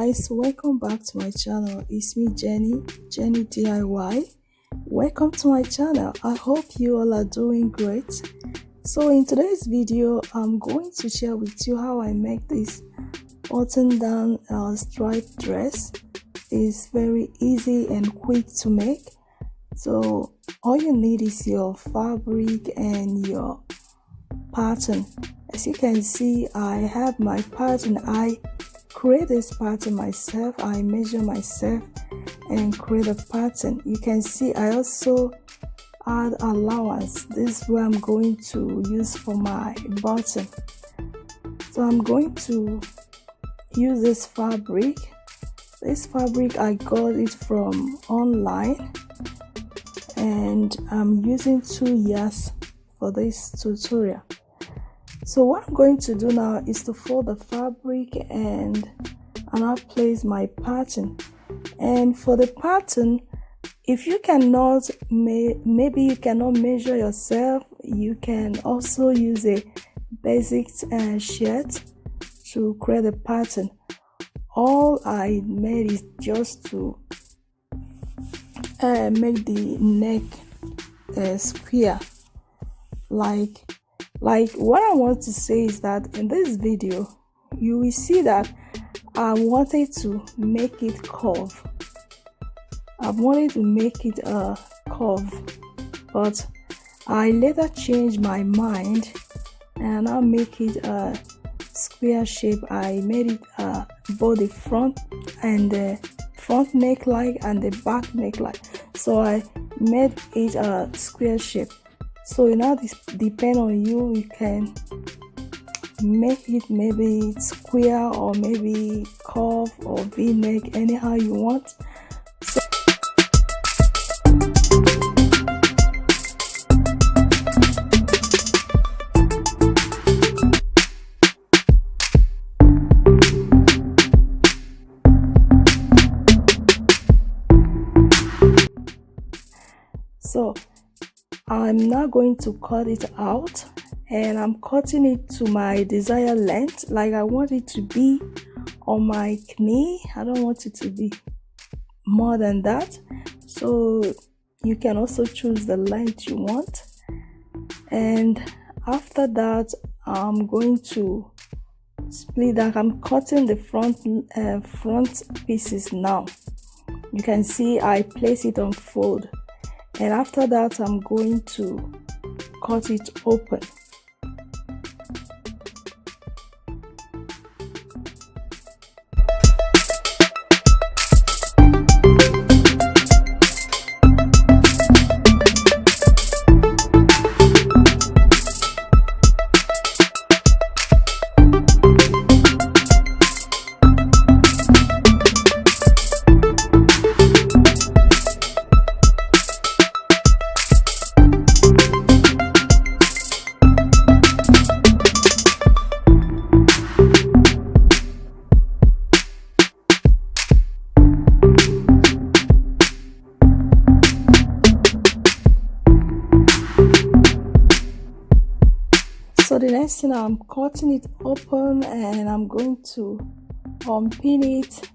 guys, welcome back to my channel. It's me, Jenny DIY. Welcome to my channel. I hope you all are doing great. So in today's video, I'm going to share with you how I make this button down striped dress. It's very easy and quick to make. So all you need is your fabric and your pattern. As you can see, I have my pattern. I create this pattern myself. I measure myself and create a pattern. You can see I also add allowance. This is where I'm going to use for my button. So I'm going to use this fabric. This fabric I got it from online, and I'm using 2 yards for this tutorial. So what I'm going to do now is to fold the fabric and I'll place my pattern. And for the pattern, if you cannot, maybe you cannot measure yourself, you can also use a basic shirt to create a pattern. All I made is just to make the neck square. Like what I want to say is that in this video you will see that I wanted to make it curve. I wanted to make it a curve, but I later changed my mind and I'll make it a square shape. I made it both the front and the front neckline and the back neckline, so I made it a square shape. So it now depend on you. You can make it maybe square or maybe curve or v-neck, anyhow you want. So I'm now going to cut it out, and I'm cutting it to my desired length. Like I want it to be on my knee. I don't want it to be more than that. So you can also choose the length you want. And after that, I'm going to split that. I'm cutting the front pieces now. You can see I place it on fold. And after that, I'm going to cut it open. So the next thing, I'm cutting it open and I'm going to pin it.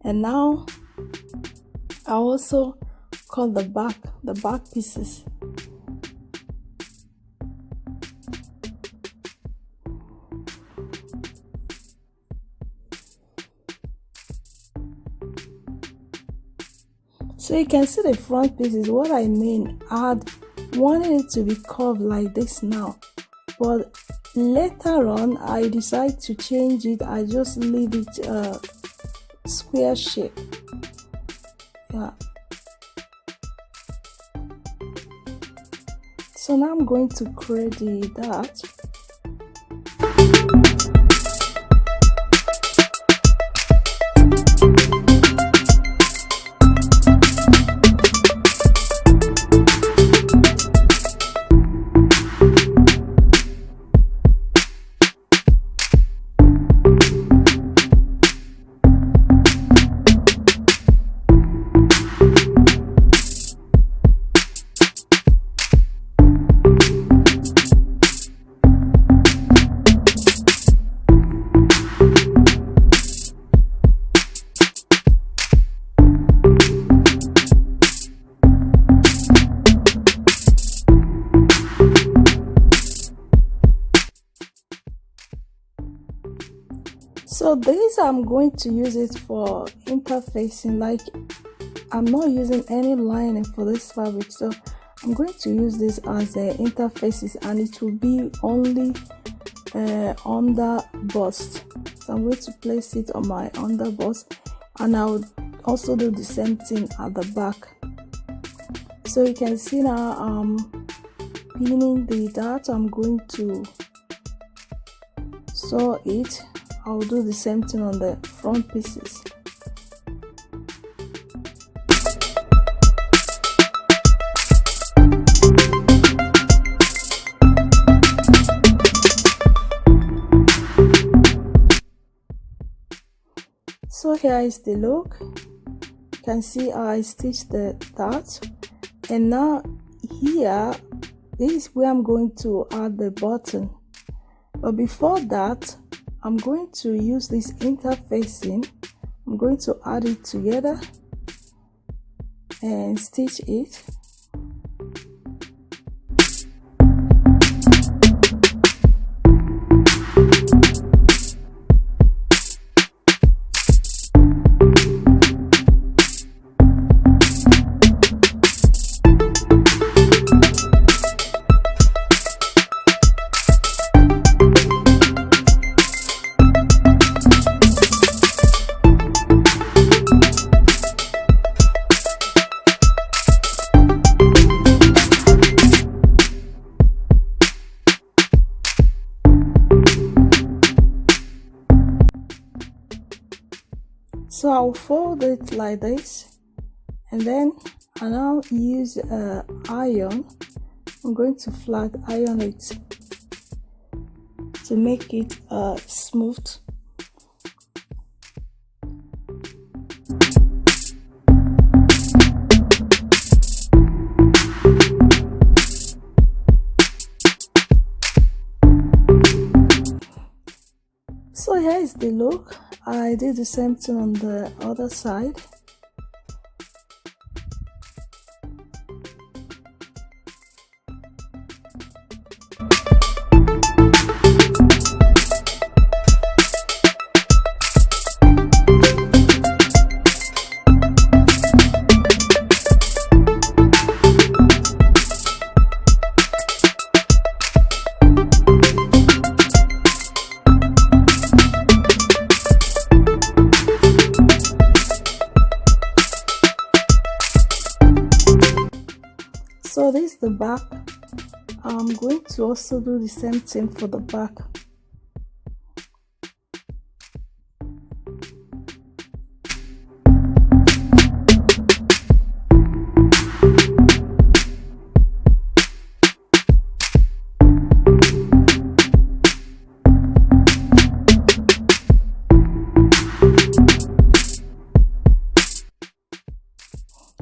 And now I also cut the back pieces. So you can see the front pieces. What I mean, I wanted it to be curved like this now, but later on I decide to change it. I just leave it square shape. Yeah. So now I'm going to create the dart. So this I'm going to use it for interfacing, like I'm not using any lining for this fabric, so I'm going to use this as interfaces, and it will be only under bust. So I'm going to place it on my under bust, and I'll also do the same thing at the back. So you can see now I'm pinning the dart. I'm going to sew it. I'll do the same thing on the front pieces. So here is the look. You can see how I stitched the dart, and now here, this is where I'm going to add the button. But before that, I'm going to use this interfacing. I'm going to add it together and stitch it. So I'll fold it like this, and then I now use iron. I'm going to flat iron it to make it smooth. So here is the look. I did the same thing on the other side. So this is the back. I'm going to also do the same thing for the back.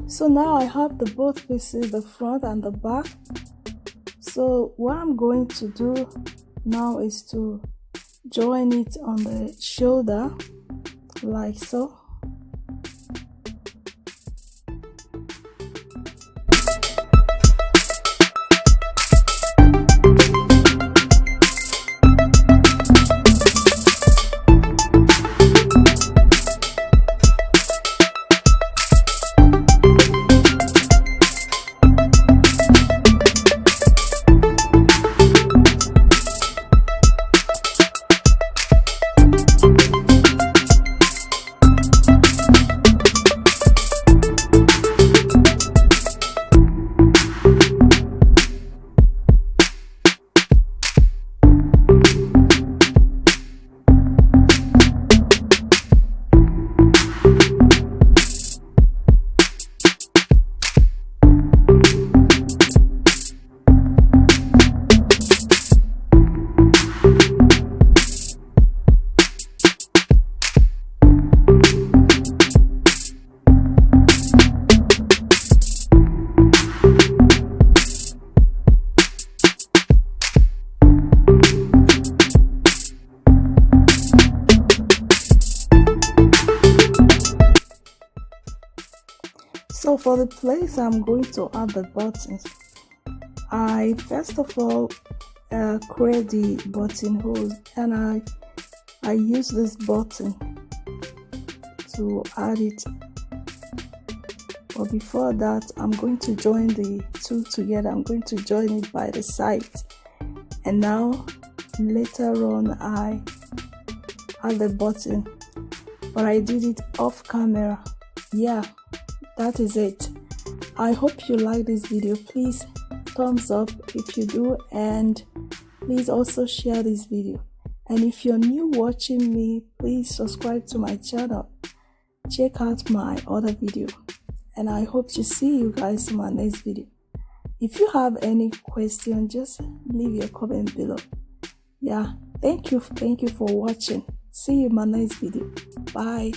So now I have the both pieces, the front and the back. So what I'm going to do now is to join it on the shoulder like so. So for the place I'm going to add the buttons, I first of all create the buttonholes, and I I use this button to add it. But before that, I'm going to join the two together. I'm going to join it by the side. And now later on I add the button, but I did it off camera. Yeah, that is it. I hope you like this video. Please thumbs up if you do, and please also share this video. And if you're new watching me, please subscribe to my channel. Check out my other video, and I hope to see you guys in my next video. If you have any question, just leave your comment below. Yeah, thank you for watching. See you in my next video. Bye.